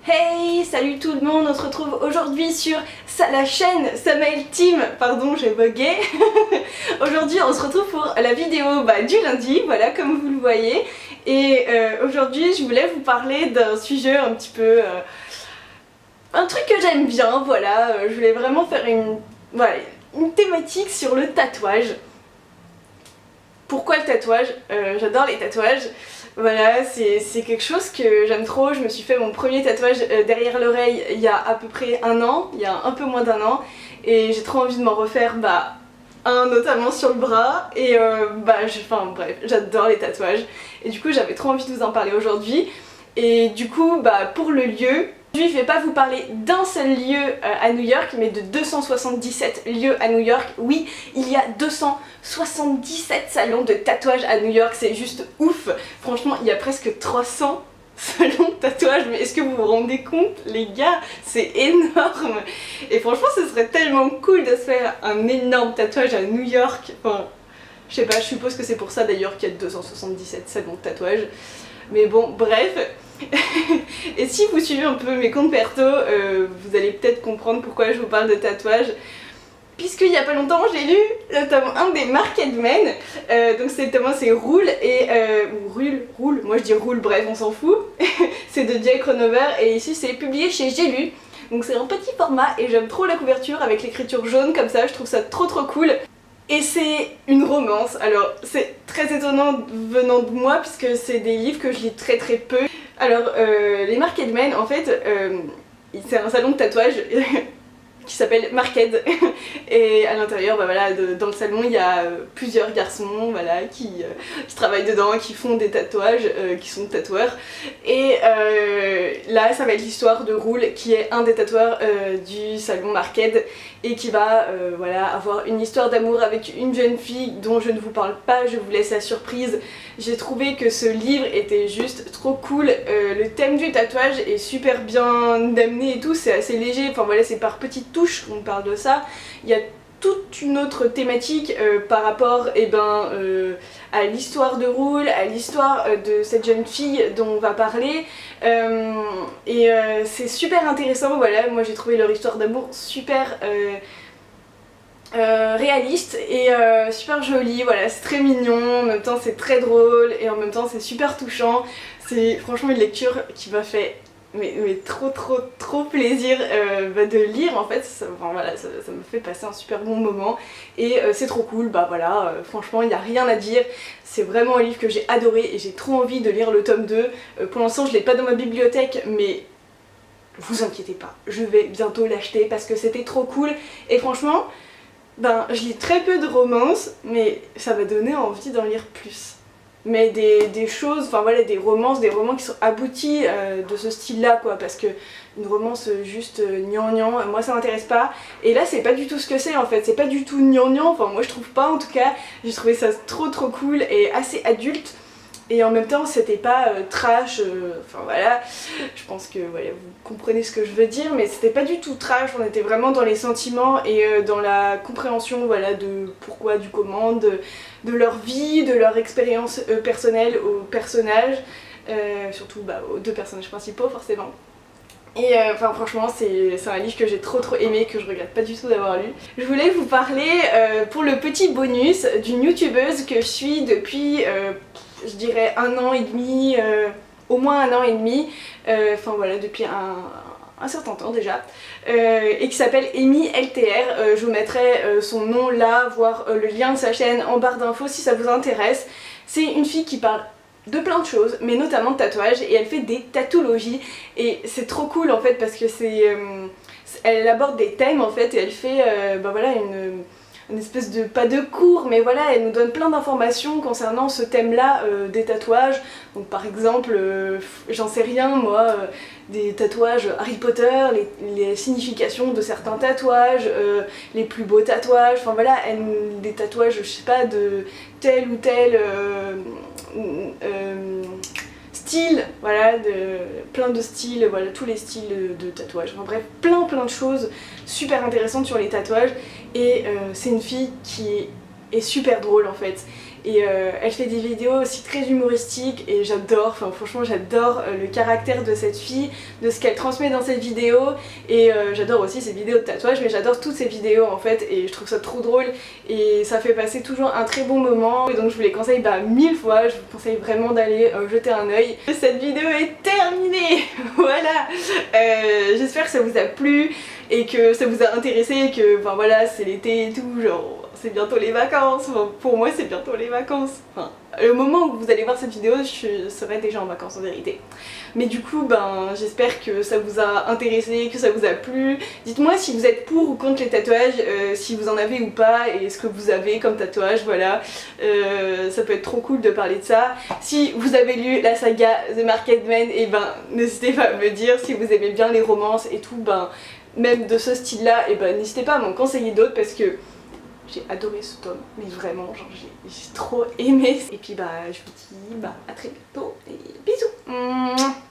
Hey, salut tout le monde, on se retrouve aujourd'hui sur la chaîne Samael Team, pardon j'ai bugué. Aujourd'hui on se retrouve pour la vidéo du lundi, voilà comme vous le voyez. Et aujourd'hui je voulais vous parler d'un sujet un petit peu... un truc que j'aime bien, voilà. Je voulais vraiment faire une thématique sur le tatouage. Pourquoi le tatouage? J'adore les tatouages. Voilà, c'est quelque chose que j'aime trop. Je me suis fait mon premier tatouage derrière l'oreille il y a à peu près un an, il y a un peu moins d'un an. Et j'ai trop envie de m'en refaire un notamment sur le bras. Et bref, j'adore les tatouages. Et du coup j'avais trop envie de vous en parler aujourd'hui. Et du coup pour le lieu, aujourd'hui je vais pas vous parler d'un seul lieu à New York, mais de 277 lieux à New York. Oui, il y a 277 salons de tatouage à New York, c'est juste ouf. Franchement, il y a presque 300 salons de tatouage, mais est-ce que vous vous rendez compte les gars? C'est énorme. Et franchement ce serait tellement cool de se faire un énorme tatouage à New York. Enfin, je sais pas, je suppose que c'est pour ça d'ailleurs qu'il y a 277 salons de tatouage. Mais bon, bref. Et si vous suivez un peu mes comptes perso, vous allez peut-être comprendre pourquoi je vous parle de tatouage. Puisqu'il y a pas longtemps j'ai lu le tome 1 des Market Men. Donc c'est le tome 1, c'est Rule et... ou Roule, moi je dis Rule, bref on s'en fout. C'est de Jake Ronover et ici c'est publié chez J'ai lu. Donc c'est un petit format et j'aime trop la couverture avec l'écriture jaune comme ça, je trouve ça trop cool. Et c'est une romance, alors c'est très étonnant venant de moi puisque c'est des livres que je lis très peu. Alors les Market Men en fait c'est un salon de tatouage qui s'appelle Market et à l'intérieur dans le salon il y a plusieurs garçons qui travaillent dedans, qui font des tatouages, qui sont tatoueurs. Et là ça va être l'histoire de Rule qui est un des tatoueurs du salon Market et qui va avoir une histoire d'amour avec une jeune fille dont je ne vous parle pas, je vous laisse la surprise. J'ai trouvé que ce livre était juste trop cool, le thème du tatouage est super bien amené et tout, c'est assez léger, enfin voilà, c'est par petites touches qu'on parle de ça. Il y a toute une autre thématique par rapport à l'histoire de Rule, à l'histoire de cette jeune fille dont on va parler. C'est super intéressant, voilà, moi j'ai trouvé leur histoire d'amour super réaliste et super jolie, voilà, c'est très mignon, en même temps c'est très drôle et en même temps c'est super touchant. C'est franchement une lecture qui m'a fait trop plaisir de lire en fait, ça me fait passer un super bon moment et c'est trop cool, franchement il n'y a rien à dire, c'est vraiment un livre que j'ai adoré et j'ai trop envie de lire le tome 2. Pour l'instant je l'ai pas dans ma bibliothèque mais vous inquiétez pas, je vais bientôt l'acheter parce que c'était trop cool et franchement je lis très peu de romances mais ça m'a donné envie d'en lire plus. Mais des choses, des romans qui sont aboutis de ce style-là quoi, parce que une romance juste gnangnan, moi ça m'intéresse pas. Et là c'est pas du tout ce que c'est en fait, c'est pas du tout gnangnan, enfin moi je trouve pas en tout cas, j'ai trouvé ça trop cool et assez adulte. Et en même temps c'était pas trash, je pense que vous comprenez ce que je veux dire, mais c'était pas du tout trash, on était vraiment dans les sentiments et dans la compréhension de pourquoi, du comment, de leur vie, de leur expérience personnelle aux personnages, surtout aux deux personnages principaux forcément. Et franchement c'est un livre que j'ai trop aimé, que je regrette pas du tout d'avoir lu. Je voulais vous parler pour le petit bonus d'une youtubeuse que je suis depuis je dirais un an et demi, au moins un an et demi, depuis un certain temps déjà, et qui s'appelle Amy LTR. Je vous mettrai son nom là, voire le lien de sa chaîne en barre d'infos si ça vous intéresse. C'est une fille qui parle de plein de choses, mais notamment de tatouage, et elle fait des tatologies et c'est trop cool en fait parce que elle aborde des thèmes en fait et elle fait une espèce de, pas de cours, mais voilà, elle nous donne plein d'informations concernant ce thème-là des tatouages. Donc par exemple, j'en sais rien moi, des tatouages Harry Potter, les significations de certains tatouages, les plus beaux tatouages, des tatouages, je sais pas, de tel ou tel style, plein de styles, tous les styles de tatouage, bref, plein de choses super intéressantes sur les tatouages et c'est une fille qui est super drôle en fait et elle fait des vidéos aussi très humoristiques et j'adore, enfin franchement j'adore le caractère de cette fille, de ce qu'elle transmet dans cette vidéo et j'adore aussi ses vidéos de tatouage, mais j'adore toutes ses vidéos en fait et je trouve ça trop drôle et ça fait passer toujours un très bon moment et donc je vous les conseille 1000 fois, je vous conseille vraiment d'aller jeter un œil. Cette vidéo est terminée. Voilà, j'espère que ça vous a plu et que ça vous a intéressé et que enfin voilà c'est l'été et tout, genre c'est bientôt les vacances, enfin, pour moi c'est bientôt les vacances, enfin le moment où vous allez voir cette vidéo je serai déjà en vacances en vérité. Mais du coup j'espère que ça vous a intéressé, que ça vous a plu. Dites-moi si vous êtes pour ou contre les tatouages, si vous en avez ou pas et ce que vous avez comme tatouage, voilà. Ça peut être trop cool de parler de ça. Si vous avez lu la saga The Market Man, et n'hésitez pas à me dire. Si vous aimez bien les romances et tout, même de ce style là, et n'hésitez pas à m'en conseiller d'autres parce que j'ai adoré ce tome, mais vraiment genre j'ai trop aimé. Et puis je vous dis à très bientôt et bisous.